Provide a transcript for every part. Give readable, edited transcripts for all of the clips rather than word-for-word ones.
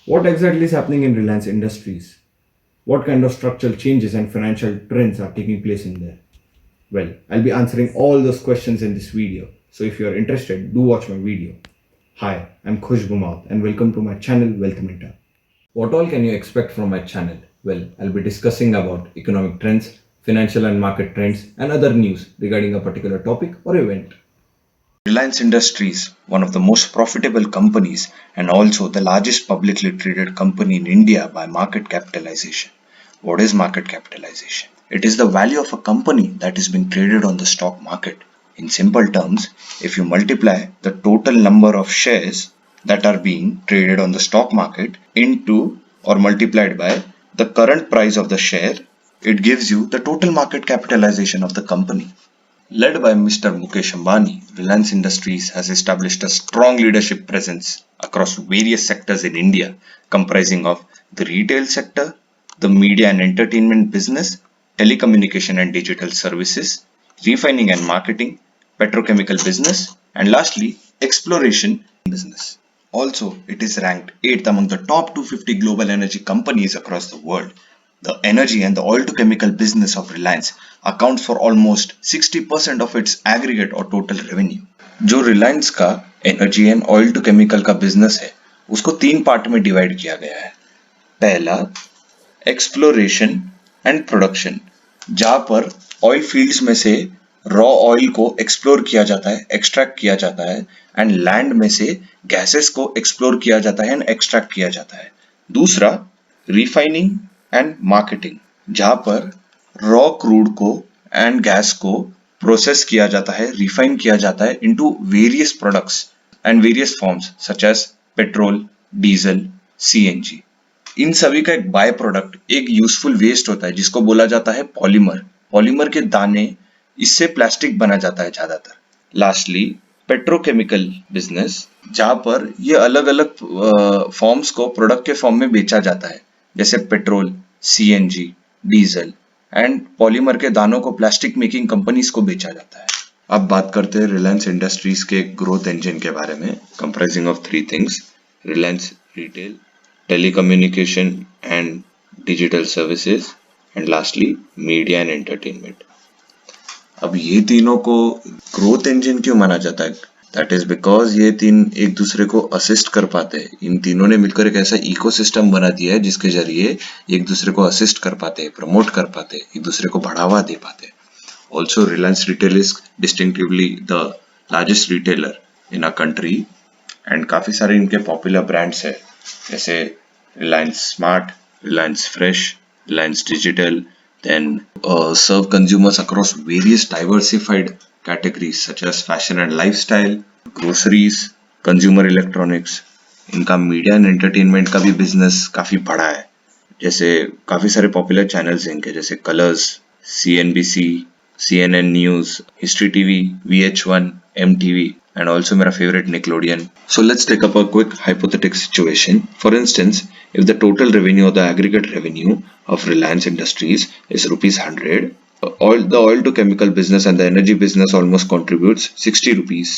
What exactly is happening in Reliance Industries? What kind of structural changes and financial trends are taking place in there? Well, I'll be answering all those questions in this video. So if you are interested, do watch my video. Hi, I'm Khush Gumaut and welcome to my channel Wealth Mentor. What all can you expect from my channel? Well, I'll be discussing about economic trends, financial and market trends, and other news regarding a particular topic or event. Reliance Industries, one of the most profitable companies and also the largest publicly traded company in India by market capitalization. What is market capitalization? It is the value of a company that is being traded on the stock market. In simple terms, if you multiply the total number of shares that are being traded on the stock market into or multiplied by the current price of the share, it gives you the total market capitalization of the company. Led by Mr. Mukesh Ambani, Reliance Industries has established a strong leadership presence across various sectors in India, comprising of the retail sector, the media and entertainment business, telecommunication and digital services, refining and marketing, petrochemical business, and lastly, exploration business. Also, it is ranked 8th among the top 250 global energy companies across the world. The energy and the oil to chemical business of Reliance accounts for almost 60% of its aggregate or total revenue. जो रिलायंस का energy and oil to chemical का business है उसको तीन part में divide किया गया है. पहला एक्सप्लोरेशन एंड प्रोडक्शन, जहां पर ऑयल फील्ड्स में से रॉ ऑयल को एक्सप्लोर किया जाता है, एक्सट्रैक्ट किया जाता है, एंड लैंड में से गैसेस को एक्सप्लोर किया जाता है एंड एक्सट्रैक्ट किया जाता है. दूसरा रिफाइनिंग एंड मार्केटिंग, जहां पर रॉ क्रूड को एंड गैस को प्रोसेस किया जाता है, रिफाइन किया जाता है into various products and various forms such as petrol, diesel, CNG. इन सभी का एक बाय प्रोडक्ट, एक यूजफुल वेस्ट होता है जिसको बोला जाता है पॉलीमर. पॉलीमर के दाने, इससे प्लास्टिक बना जाता है ज्यादातर. लास्टली पेट्रोकेमिकल बिजनेस, जहां पर ये अलग अलग फॉर्म्स को प्रोडक्ट के फॉर्म में बेचा जाता है, जैसे petrol, CNG, diesel and polymer के दानों को प्लास्टिक मेकिंग कंपनीज को बेचा जाता है. अब बात करते हैं रिलायंस इंडस्ट्रीज के ग्रोथ इंजन के बारे में, comprising of three things: Reliance retail, telecommunication and digital services, and lastly media and entertainment. अब ये तीनों को ग्रोथ इंजन क्यों माना जाता है? दैट इज बिकॉज ये तीन एक दूसरे को असिस्ट कर पाते हैं. इन तीनों ने मिलकर एक ऐसा इकोसिस्टम बना दिया है जिसके जरिए एक दूसरे को असिस्ट कर पाते हैं, प्रमोट कर पाते हैं, एक दूसरे को बढ़ावा दे पाते हैं. Also Reliance retail is distinctively the largest retailer in a country and काफी सारे इनके पॉपुलर ब्रांड्स है, जैसे Reliance Smart, Reliance Fresh, Reliance Digital, then serve consumers across various diversified categories such as fashion and lifestyle, groceries, consumer electronics. इनका media and entertainment का भी business काफी बड़ा है, जैसे काफी सारे पॉपुलर चैनल्स हैं इनके, जैसे colours, CNBC, CNN news, history TV, VH1, MTV, and also my favorite Nickelodeon. So let's take up a quick hypothetical situation. For instance, if the total revenue or the aggregate revenue of Reliance Industries is rupees 100, the oil to chemical business and the energy business almost contributes 60 rupees.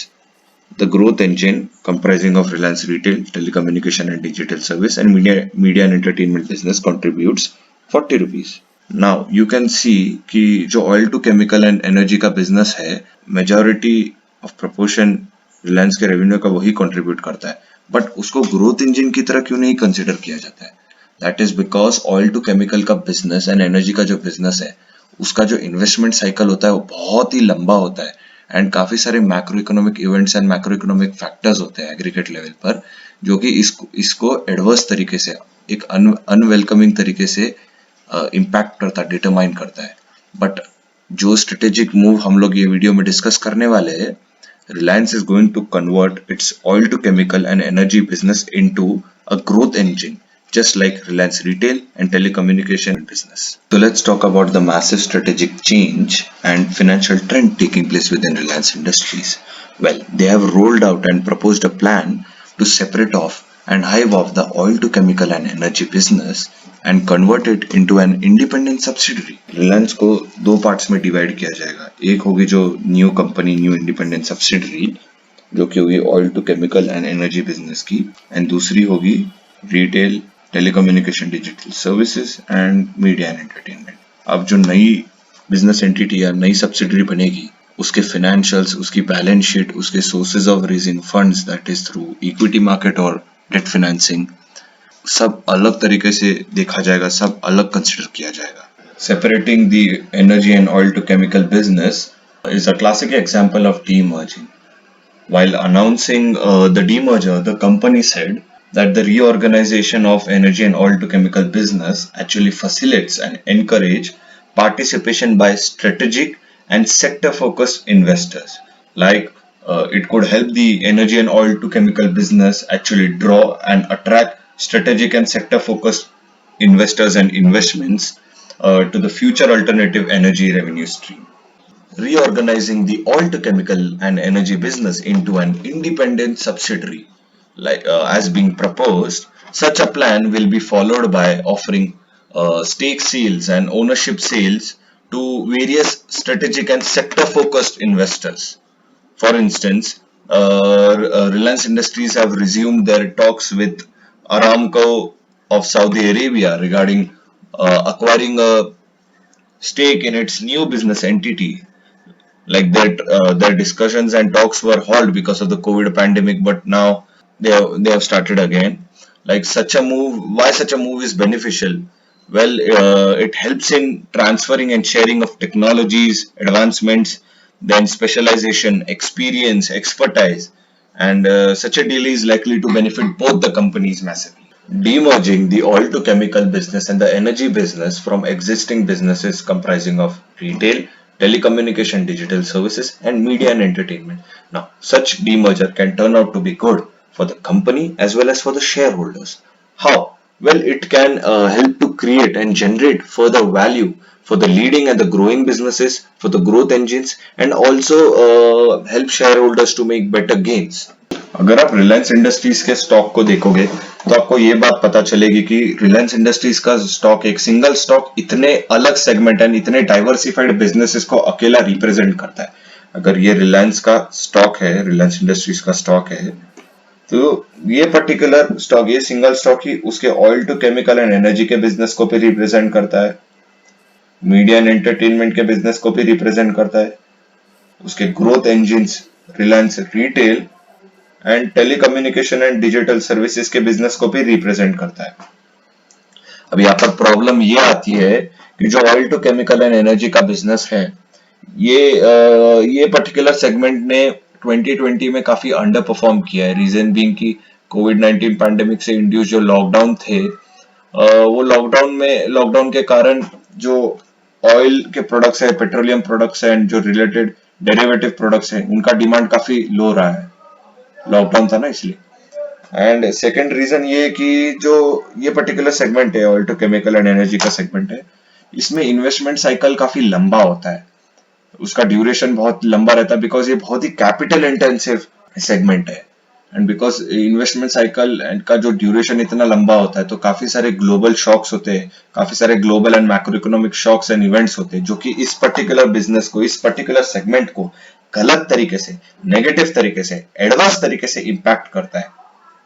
The growth engine comprising of Reliance Retail, telecommunication and digital service and media and entertainment business contributes 40 rupees. Now you can see कि जो oil to chemical and energy का business है, majority of proportion Reliance के revenue का वही contribute करता है, but उसको ग्रोथ इंजन की तरह क्यों नहीं कंसिडर किया जाता है? That is because oil to chemical का बिजनेस एंड एनर्जी का जो बिजनेस है उसका जो इन्वेस्टमेंट साइकिल होता है वो बहुत ही लंबा होता है एंड काफी सारे macro economic events and macro economic factors होते हैं एग्रीगेट लेवल पर, जो कि इसको एडवर्स तरीके से, एक अनवेलकमिंग तरीके से इम्पैक्ट करता है, डिटरमाइन करता है. बट जो स्ट्रेटेजिक मूव हम लोग ये वीडियो में डिस्कस करने वाले हैं, Reliance is going to convert its oil to chemical and energy business into a growth engine, just like Reliance Retail and telecommunication business. So let's talk about the massive strategic change and financial trend taking place within Reliance Industries. Well, they have rolled out and proposed a plan to separate off and hive off the oil to chemical and energy business and convert it into an independent subsidiary. Reliance को दो parts में divide किया जाएगा. एक होगी जो new company, new independent subsidiary, जो कि होगी oil to chemical and energy business की, एंड दूसरी होगी retail, telecommunication digital services and media and entertainment. अब जो नई बिजनेस एंटिटी या नई सब्सिडरी बनेगी, उसके फाइनेंशियल्स, उसकी बैलेंस शीट, उसके sources of raising funds, that is through equity market और डेट फाइनेंसिंग, सब अलग तरीके से देखा जाएगा, सब अलग कंसिडर किया जाएगा। Separating the energy and oil to chemical business is a classic example of demerging. While announcing the demerger, the company said that the reorganization of energy and oil to chemical business actually facilitates and encourage participation by strategic and sector focused investors. Like it could help the energy and oil to chemical business actually draw and attract strategic and sector focused investors and investments to the future alternative energy revenue stream. Reorganizing the oil to chemical and energy business into an independent subsidiary, like as being proposed. Such a plan will be followed by offering stake sales and ownership sales to various strategic and sector focused investors. For instance, Reliance Industries have resumed their talks with Aramco of Saudi Arabia regarding acquiring a stake in its new business entity. Like that, their discussions and talks were halted because of the COVID pandemic, but now they have started again. Like such a move, why such a move is beneficial? Well, it helps in transferring and sharing of technologies, advancements, then specialization, experience, expertise, and such a deal is likely to benefit both the companies massively. Demerging the oil to chemical business and the energy business from existing businesses comprising of retail, telecommunication, digital services, and media and entertainment. Now, such demerger can turn out to be good for the company as well as for the shareholders. How? Well, it can help to create and generate further value for the leading and the growing businesses, for the growth engines, and also help shareholders to make better gains. अगर आप Reliance industries के stock को देखोगे तो आपको ये बात पता चलेगी कि रिलायंस इंडस्ट्रीज का स्टॉक एक सिंगल स्टॉक इतने अलग सेगमेंट एंड इतने डाइवर्सिफाइड बिजनेसेस को अकेला रिप्रेजेंट करता है। अगर ये रिलायंस का स्टॉक है, रिलायंस इंडस्ट्रीज का स्टॉक है, तो ये पर्टिकुलर स्टॉक, ये सिंगल स्टॉक ही उसके oil to chemical and energy के बिजनेस को भी रिप्रेजेंट करता है, मीडिया एंड एंटरटेनमेंट के बिजनेस को भी रिप्रेजेंट करता है, उसके growth engines Reliance retail and telecommunication and digital services के बिजनेस को भी रिप्रेजेंट करता है। अब यहाँ पर प्रॉब्लम ये आती है कि जो oil to chemical and energy का बिजनेस है, ये पर्टिकुलर सेगमेंट ने 2020 में काफी अंडर परफॉर्म किया है। रीजन बीइंग कि कोविड-19 पैंडेमिक से इंड्यूस जो लॉकडाउन थे, वो लॉकडाउन के कारण जो ऑयल के प्रोडक्ट्स है, पेट्रोलियम प्रोडक्ट्स है एंड जो रिलेटेड डेरिवेटिव प्रोडक्ट्स है, उनका डिमांड काफी लो रहा है। लॉकडाउन था ना इसलिए। एंड सेकेंड रीजन ये कि जो ये पर्टिकुलर सेगमेंट है, oil to chemical and energy का सेगमेंट है, इसमें इन्वेस्टमेंट साइकिल काफी लंबा होता है, उसका ड्यूरेशन बहुत लंबा रहता है, बिकॉज ये बहुत ही कैपिटल इंटेंसिव सेगमेंट है। एंड बिकॉज इन्वेस्टमेंट साइकिल का जो ड्यूरेशन इतना लंबा होता है, तो काफी सारे ग्लोबल शॉक्स होते हैं, काफी सारे global and macro economic shocks and events होते हैं, जो कि इस पर्टिकुलर बिजनेस को, इस पर्टिकुलर सेगमेंट को गलत तरीके से, नेगेटिव तरीके से, एडवर्स तरीके से इम्पैक्ट करता है।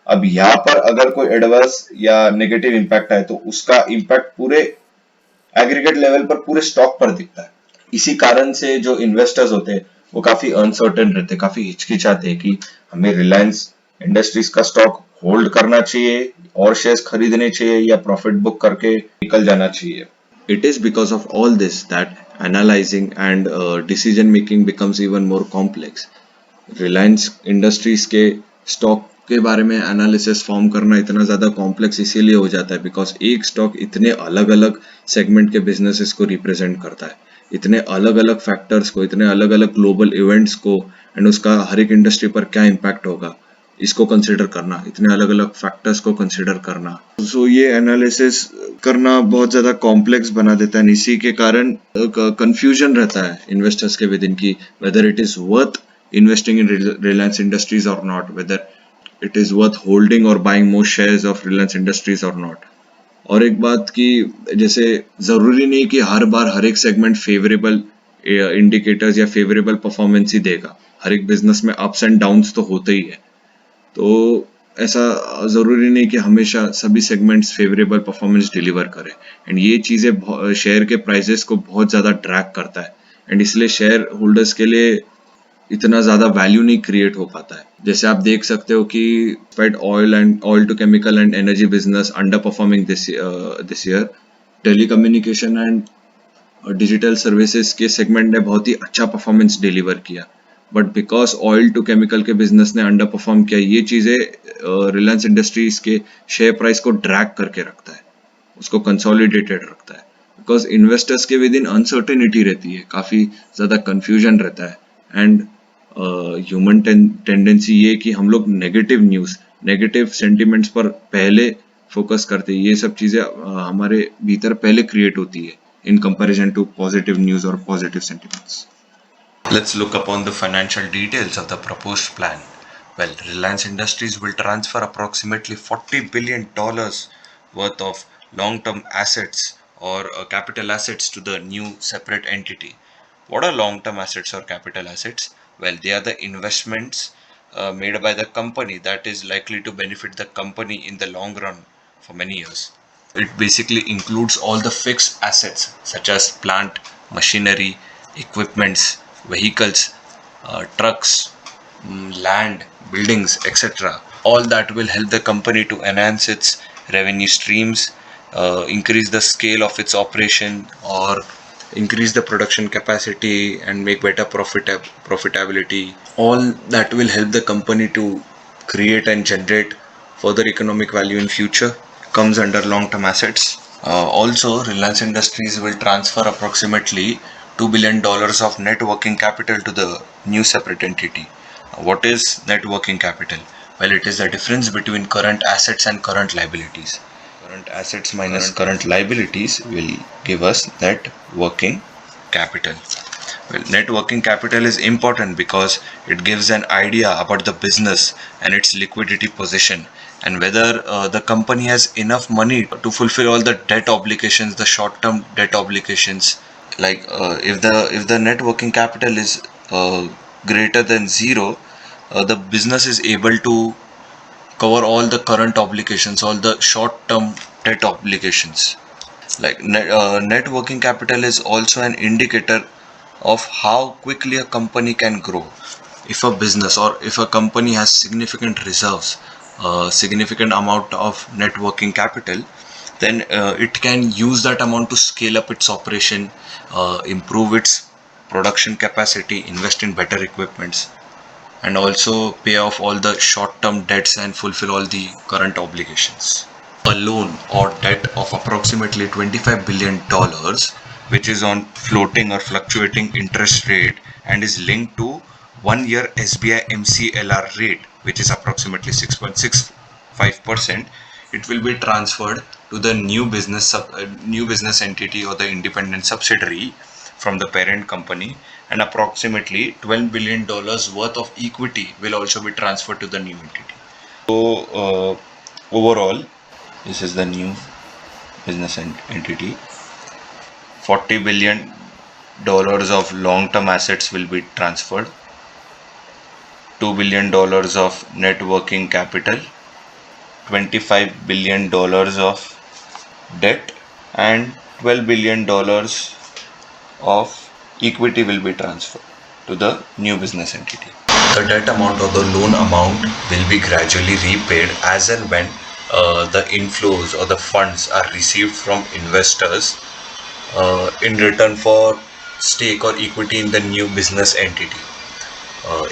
अब यहाँ पर अगर कोई एडवर्स या नेगेटिव इम्पैक्ट आए तो उसका इम्पैक्ट पूरे एग्रीगेट लेवल पर, पूरे स्टॉक पर दिखता है। इसी कारण से जो इन्वेस्टर्स होते हैं वो काफी अनसर्टेन रहते हैं, काफी हिचकिचाते हैं कि हमें रिलायंस इंडस्ट्रीज का स्टॉक होल्ड करना चाहिए और शेयर्स खरीदने चाहिए या प्रॉफिट बुक करके निकल जाना चाहिए। It is because of all this that analyzing and decision making becomes even more complex. Reliance industries के स्टॉक के बारे में एनालिसिस फॉर्म करना इतना ज़्यादा कॉम्प्लेक्स इसीलिए हो जाता है बिकॉज एक स्टॉक इतने अलग अलग सेगमेंट के बिजनेसेस को रिप्रेजेंट करता है, इतने अलग अलग फैक्टर्स को, इतने अलग अलग ग्लोबल इवेंट्स को, एंड उसका हर एक इंडस्ट्री पर क्या इम्पैक्ट होगा, इसको कंसिडर करना, इतने अलग अलग फैक्टर्स को कंसिडर करना, सो ये एनालिसिस करना बहुत ज़्यादा कॉम्प्लेक्स बना देता है। इसी के कारण कंफ्यूजन रहता है इन्वेस्टर्स के विद इन की whether it is worth investing in Reliance Industries or not, whether it is worth holding or buying more shares of Reliance Industries or not. और एक बात कि जैसे जरूरी नहीं कि हर बार हर एक सेगमेंट फेवरेबल इंडिकेटर्स या फेवरेबल परफॉर्मेंस ही देगा, हर एक बिजनेस में अप्स एंड डाउन्स तो होते ही है। तो ऐसा ज़रूरी नहीं कि हमेशा सभी सेगमेंट्स फेवरेबल परफॉर्मेंस डिलीवर करें, एंड ये चीज़ें शेयर के प्राइसेस को बहुत ज़्यादा ड्रैग करता है, एंड इसलिए शेयर होल्डर्स के लिए इतना ज़्यादा वैल्यू नहीं क्रिएट हो पाता है। जैसे आप देख सकते हो कि spite oil to chemical and energy business under performing this year, telecommunication and digital services के सेगमेंट ने बहुत ही अच्छा परफॉर्मेंस डिलीवर किया, but because oil to chemical के बिजनेस ने अंडर परफॉर्म किया, ये चीज़ें रिलायंस इंडस्ट्रीज के शेयर प्राइस को ड्रैग करके रखता है, उसको कंसोलिडेटेड रखता है, बिकॉज इन्वेस्टर्स के विद इन अनसर्टेनिटी रहती है, काफ़ी ज़्यादा कन्फ्यूजन रहता है, एंड ह्यूमन टेंडेंसी ये कि हम लोग नेगेटिव न्यूज़, नेगेटिव सेंटिमेंट्स पर पहले फोकस करते हैं, ये सब चीज़ें हमारे भीतर पहले क्रिएट होती है in comparison to positive news or positive sentiments. Let's look upon the financial details of the proposed plan. Well, Reliance Industries will transfer approximately $40 billion worth of long term assets or capital assets to the new separate entity. What are long term assets or capital assets? Well, they are the investments made by the company that is likely to benefit the company in the long run for many years. It basically includes all the fixed assets such as plant, machinery, equipments, vehicles, trucks, land, buildings, etc. All that will help the company to enhance its revenue streams, increase the scale of its operation, or increase the production capacity and make better profitability. All that will help the company to create and generate further economic value in future comes under long-term assets. Also, Reliance Industries will transfer approximately $2 billion of net working capital to the new separate entity. What is net working capital? Well, it is the difference between current assets and current liabilities. Current assets minus current liabilities will give us net working capital. Well, net working capital is important because it gives an idea about the business and its liquidity position, and whether the company has enough money to fulfill all the debt obligations, the short-term debt obligations. Like if the net working capital is greater than zero, the business is able to cover all the current obligations, all the short-term debt obligations. Like net working capital is also an indicator of how quickly a company can grow. If a business or if a company has significant reserves, significant amount of net working capital, then it can use that amount to scale up its operation, improve its production capacity, invest in better equipments, and also pay off all the short-term debts and fulfill all the current obligations. A loan or debt of approximately $25 billion, which is on floating or fluctuating interest rate and is linked to 1 year SBI MCLR rate, which is approximately 6.65%. It will be transferred to the new business entity or the independent subsidiary from the parent company, and approximately $12 billion worth of equity will also be transferred to the new entity. So, overall, this is the new business entity. $40 billion of long-term assets will be transferred, $2 billion of net working capital, $25 billion of debt, and $12 billion of equity will be transferred to the new business entity. The debt amount or the loan amount will be gradually repaid as and when the inflows or the funds are received from investors in return for stake or equity in the new business entity.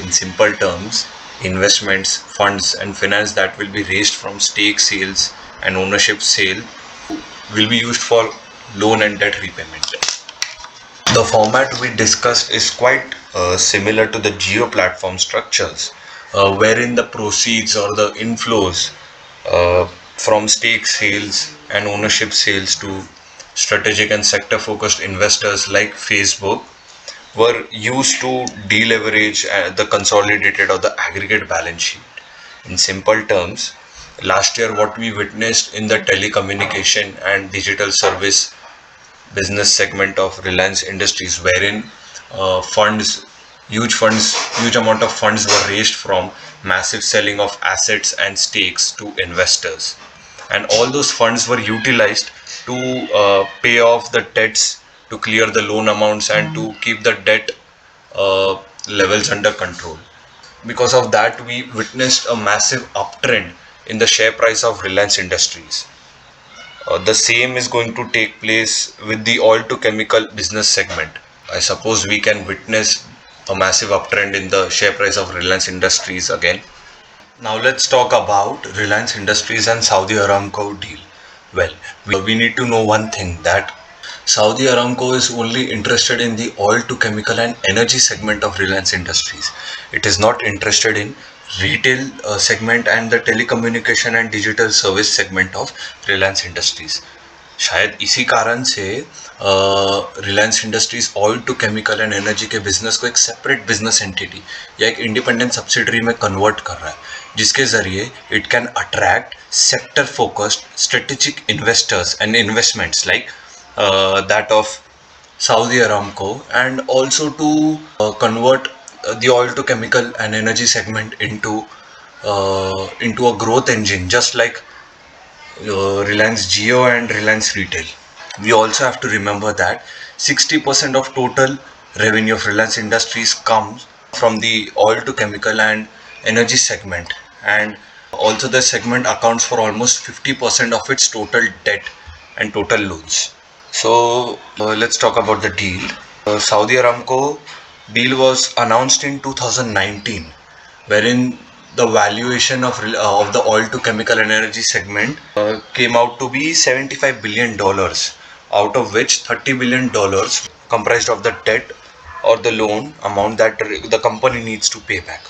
In simple terms, investments, funds, and finance that will be raised from stake sales and ownership sale will be used for loan and debt repayment. The format we discussed is quite similar to the geo platform structures, wherein the proceeds or the inflows from stake sales and ownership sales to strategic and sector focused investors like Facebook were used to deleverage the consolidated or the aggregate balance sheet. In simple terms, last year what we witnessed in the telecommunication and digital service business segment of Reliance Industries, wherein funds Huge amount of funds were raised from massive selling of assets and stakes to investors, and all those funds were utilized to pay off the debts, to clear the loan amounts, and to keep the debt levels under control. Because of that, we witnessed a massive uptrend in the share price of Reliance Industries. The same is going to take place with the oil to chemical business segment. I suppose we can witness a massive uptrend in the share price of Reliance Industries again. Now let's talk about Reliance Industries and Saudi Aramco deal. Well, we need to know one thing, that Saudi Aramco is only interested in the oil to chemical and energy segment of Reliance Industries. It is not interested in retail segment and the telecommunication and digital service segment of Reliance Industries. शायद इसी कारण से Reliance industries oil to chemical and energy के business को एक separate business entity या एक independent subsidiary में कन्वर्ट कर रहा है, जिसके जरिए it can attract sector focused strategic investors and investments like that of Saudi Aramco, and also to convert the oil to chemical and energy segment into a growth engine, just like Reliance Jio and Reliance Retail. We also have to remember that 60% of total revenue of Reliance Industries comes from the oil to chemical and energy segment, and also the segment accounts for almost 50% of its total debt and total loans. So let's talk about the deal. Saudi Aramco deal was announced in 2019, wherein the valuation of the oil to chemical and energy segment came out to be $75 billion, out of which $30 billion comprised of the debt or the loan amount that the company needs to pay back.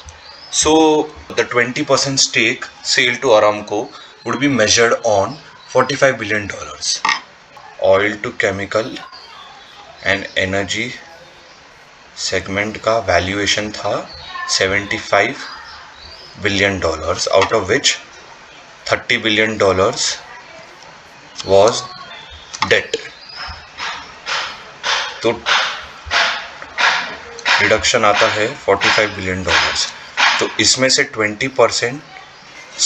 So the 20% stake sale to Aramco would be measured on $45 billion. Oil to chemical and energy segment का valuation था $75 billion, out of which $30 billion was debt. तो reduction आता है $45 billion. तो इसमें से 20%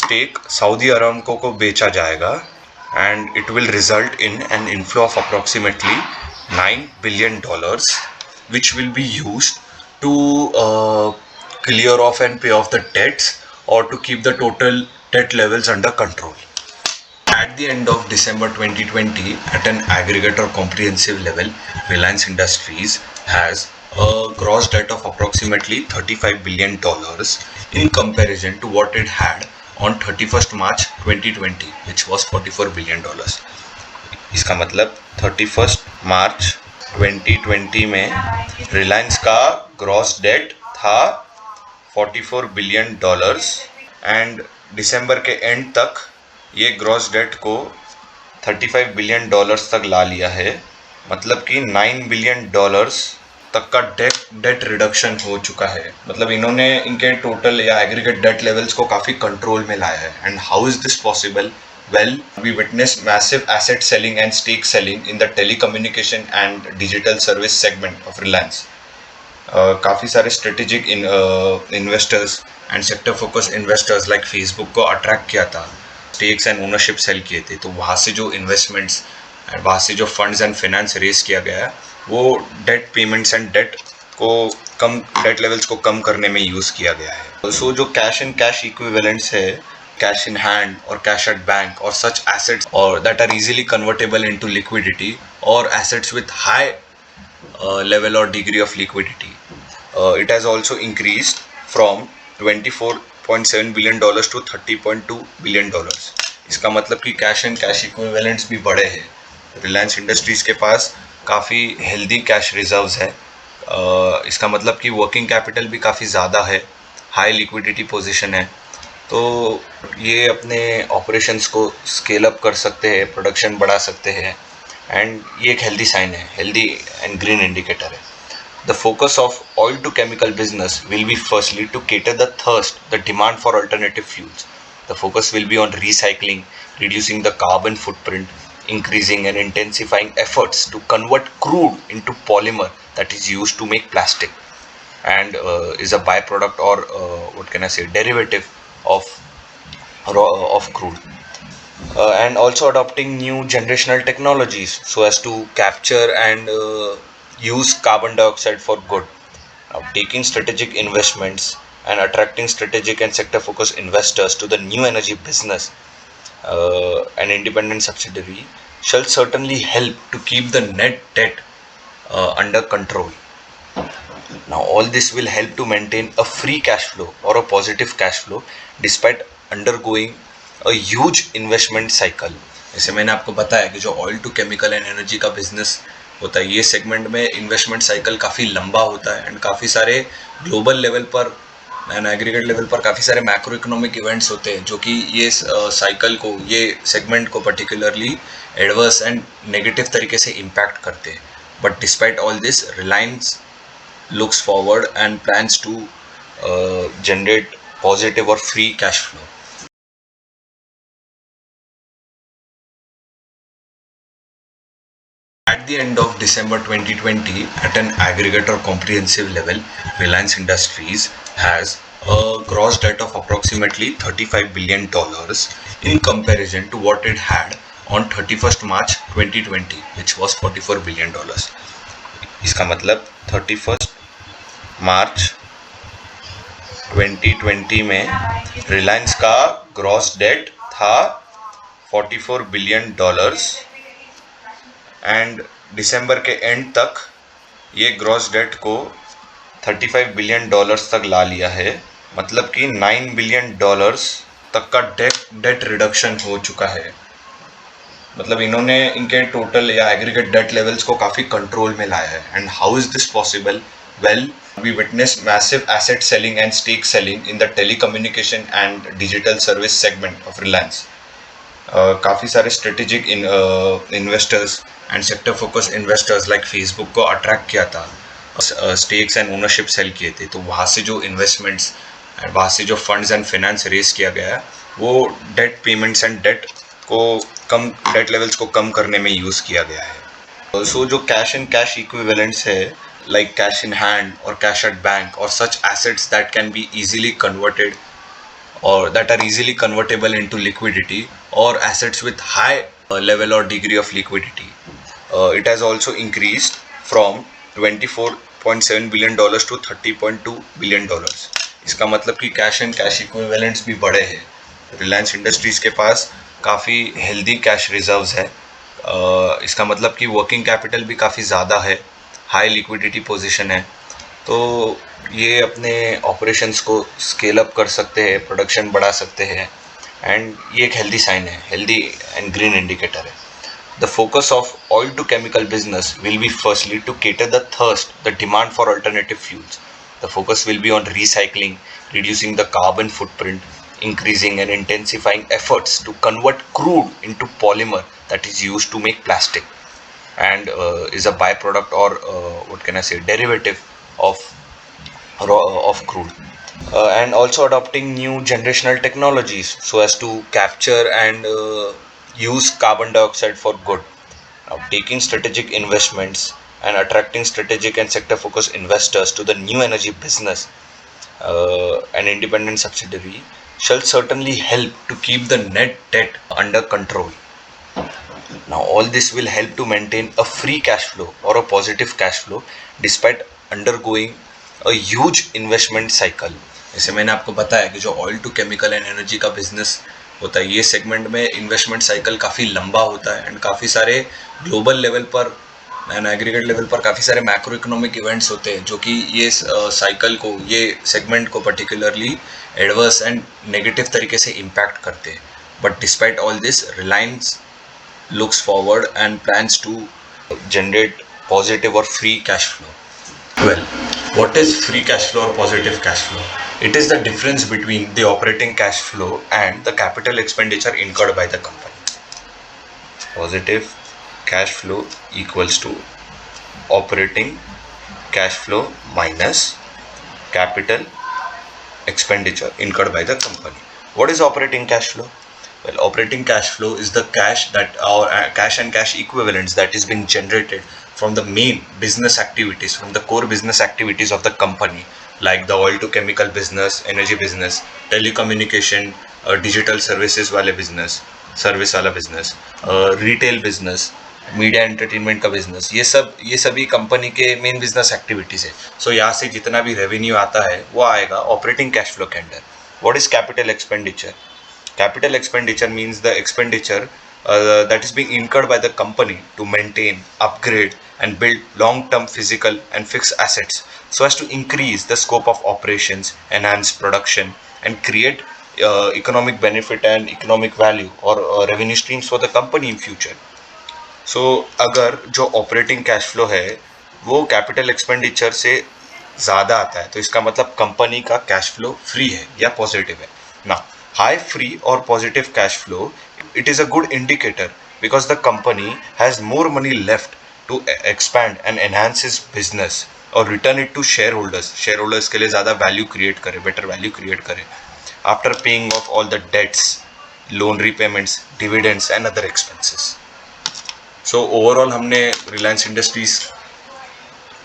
stake Saudi Aramco को बेचा जाएगा, and it will result in an inflow of approximately $9 billion, which will be used to clear off and pay off the debts, or to keep the total debt levels under control. At the end of December 2020, at an aggregate or comprehensive level, Reliance Industries has a gross debt of approximately $35 billion in comparison to what it had on 31st March 2020, which was $44 billion. इसका मतलब 31st मार्च 2020 में रिलायंस का gross date था $44 billion, and दिसंबर के and तक ये gross date को $35 billion तक ला लिया है. मतलब कि $9 billion तक का डेट रिडक्शन हो चुका है. मतलब इन्होंने इनके टोटल या एग्रीगेट डेट लेवल्स को काफी कंट्रोल में लाया है. And how is this possible? Well, we witnessed massive asset selling and stake selling in the telecommunication and digital service segment of Reliance. काफ़ी सारे strategic investors and sector focus investors like Facebook को attract किया था, stakes and ownership cell किए थे. तो वहाँ से जो इन्वेस्टमेंट्स, वहाँ से जो फंड्स एंड फाइनेंस रेज किया गया है, वो debt payments and debt levels को कम करने में यूज़ किया गया है. सो जो कैश एंड कैश इक्विवेलेंट्स है, cash in hand or cash at bank, or such assets or that are easily convertible into liquidity, or assets with high level or degree of liquidity, it has also increased from $24.7 billion to $30.2 billion. इसका मतलब कि cash and cash equivalents भी बढ़े हैं. Reliance industries के पास काफ़ी healthy cash reserves है. इसका मतलब कि वर्किंग कैपिटल भी काफ़ी ज़्यादा है, हाई लिक्विडिटी पोजीशन है. तो ये अपने ऑपरेशंस को स्केल अप कर सकते हैं, प्रोडक्शन बढ़ा सकते हैं, एंड ये एक हेल्दी साइन है, हेल्दी एंड ग्रीन इंडिकेटर है. The focus of oil to chemical business will be firstly to cater the thirst, the demand for alternative fuels. The focus will be on recycling, reducing the carbon footprint, increasing and intensifying efforts to convert crude into polymer that is used to make plastic. and is a byproduct or what can I say, derivative of of crude. And also adopting new generational technologies so as to capture and use carbon dioxide for good. Now, taking strategic investments and attracting strategic and sector focused investors to the new energy business, an independent subsidiary, shall certainly help to keep the net debt under control. Now, all this will help to maintain a free cash flow or a positive cash flow despite undergoing a huge investment cycle. जैसे मैंने आपको बताया कि जो oil to chemical and energy का business होता है, ये सेगमेंट में इन्वेस्टमेंट साइकिल काफ़ी लंबा होता है एंड काफ़ी सारे ग्लोबल लेवल पर एंड एग्रीगेट लेवल पर काफ़ी सारे मैक्रो इकोनॉमिक इवेंट्स होते हैं जो कि ये साइकिल को, ये सेगमेंट को पर्टिकुलरली एडवर्स एंड नेगेटिव तरीके से इम्पैक्ट करते हैं. But despite all this, Reliance looks forward and plans to generate positive or free cash flow. At the end of December 2020, at an aggregate or comprehensive level, Reliance Industries has a gross debt of approximately $35 billion in comparison to what it had on 31st March 2020, which was $44 billion. इसका मतलब 31st मार्च 2020 में रिलायंस का gross date था $44 billion and दिसंबर के and तक ये gross date को $35 billion तक ला लिया है. मतलब कि $9 बिलियन तक का डेट रिडक्शन हो चुका है. मतलब इन्होंने इनके टोटल या एग्रीगेट डेट लेवल्स को काफ़ी कंट्रोल में लाया है. And how is this possible? Well, we witnessed massive asset selling and stake selling in the telecommunication and digital service segment of Reliance. काफ़ी सारे strategic investors and sector focus investors like Facebook को attract किया था, stakes and ownership cell किए थे. तो वहाँ से जो इन्वेस्टमेंट्स, वहाँ से जो फंड्स एंड फाइनेंस रेज किया गया है, वो debt payments and debt levels को कम करने में यूज़ किया गया है. सो जो कैश एंड कैश इक्विवेलेंट्स है, like cash in hand or cash at bank or such assets that can be easily converted or that are easily convertible into liquidity, or assets with high level or degree of liquidity. It has also increased from $24.7 billion to $30.2 billion. इसका मतलब कि cash and cash equivalents भी बड़े हैं. Reliance industries के पास काफ़ी healthy cash reserves है. इसका मतलब कि वर्किंग कैपिटल भी काफ़ी ज़्यादा है, हाई लिक्विडिटी पोजीशन है. तो ये अपने ऑपरेशंस को स्केल अप कर सकते हैं, प्रोडक्शन बढ़ा सकते हैं, एंड ये एक हेल्दी साइन है, हेल्दी एंड ग्रीन इंडिकेटर है. The focus of oil to chemical business will be firstly to cater the thirst, the demand for alternative fuels. The focus will be on recycling, reducing the carbon footprint, increasing and intensifying efforts to convert crude into polymer that is used to make plastic and is a byproduct or what can I say, derivative of crude. And also adopting new generational technologies so as to capture and use carbon dioxide for good. Now, taking strategic investments and attracting strategic and sector focused investors to the new energy business, an independent subsidiary, shall certainly help to keep the net debt under control. Now, all this will help to maintain a free cash flow or a positive cash flow despite undergoing a huge investment cycle. जैसे मैंने आपको बताया कि जो oil to chemical and energy का business होता है, ये सेगमेंट में इन्वेस्टमेंट साइकिल काफ़ी लंबा होता है एंड काफ़ी सारे ग्लोबल लेवल पर एंड एग्रीगेट लेवल पर काफ़ी सारे मैक्रो इकोनॉमिक इवेंट्स होते हैं जो कि ये साइकिल को, ये सेगमेंट को पर्टिकुलरली एडवर्स एंड नेगेटिव तरीके से इम्पैक्ट करते हैं. But despite all this, Reliance looks forward and plans to generate positive or free cash flow. Well, what is free cash flow or positive cash flow? It is the difference between the operating cash flow and the capital expenditure incurred by the company. Positive cash flow equals to operating cash flow minus capital expenditure incurred by the company. What is operating cash flow? Well, operating cash flow is the cash that our cash and cash equivalents that is being generated from the main business activities, from the core business activities of the company, like the oil to chemical business, energy business, telecommunication, digital services वाले business, service वाला business, retail business, media entertainment का business, ये सभी company के main business activities है. सो यहाँ से जितना भी रेवेन्यू आता है वो आएगा ऑपरेटिंग कैश फ्लो के under. What is capital expenditure? Capital expenditure means the expenditure that is being incurred by the company to maintain, upgrade, and build long-term physical and fixed assets so as to increase the scope of operations, enhance production, and create economic benefit and economic value or revenue streams for the company in future. सो अगर जो operating cash flow है वो capital expenditure से ज़्यादा आता है तो इसका मतलब कंपनी का कैश फ्लो फ्री है या पॉजिटिव है ना. हाई फ्री और positive cash flow, it is a good indicator because the company has more money left to expand and enhance his business और return it to shareholders के लिए ज़्यादा value create करे, better value create करे after paying off all the debts, loan repayments, dividends and other expenses. So overall हमने Reliance industries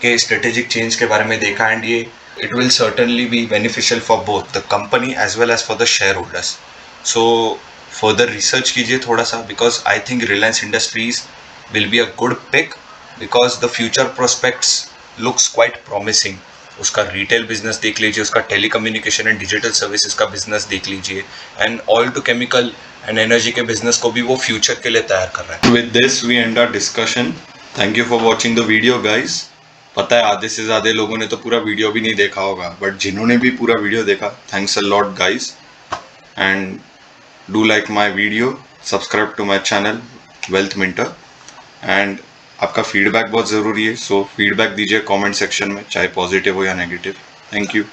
के strategic change के बारे में देखा एंड ये it will certainly be beneficial for both the company as well as for the share holders. So further research कीजिए थोड़ा सा because I think Reliance industries will be a good pick because the future prospects looks quite promising. उसका retail business देख लीजिए, उसका telecommunication and digital services का business देख लीजिए and oil to chemical and energy के बिजनेस को भी वो फ्यूचर के लिए तैयार कर रहा है. With this we end our discussion. Thank you for watching the video guys. पता है आधे से ज़्यादा लोगों ने तो पूरा वीडियो भी नहीं देखा होगा, बट जिन्होंने भी पूरा वीडियो देखा, thanks a lot guys. And do like my video, subscribe to my channel Wealth Minter. And आपका फीडबैक बहुत ज़रूरी है, सो फीडबैक दीजिए कमेंट सेक्शन में, चाहे पॉजिटिव हो या नेगेटिव. Thank you.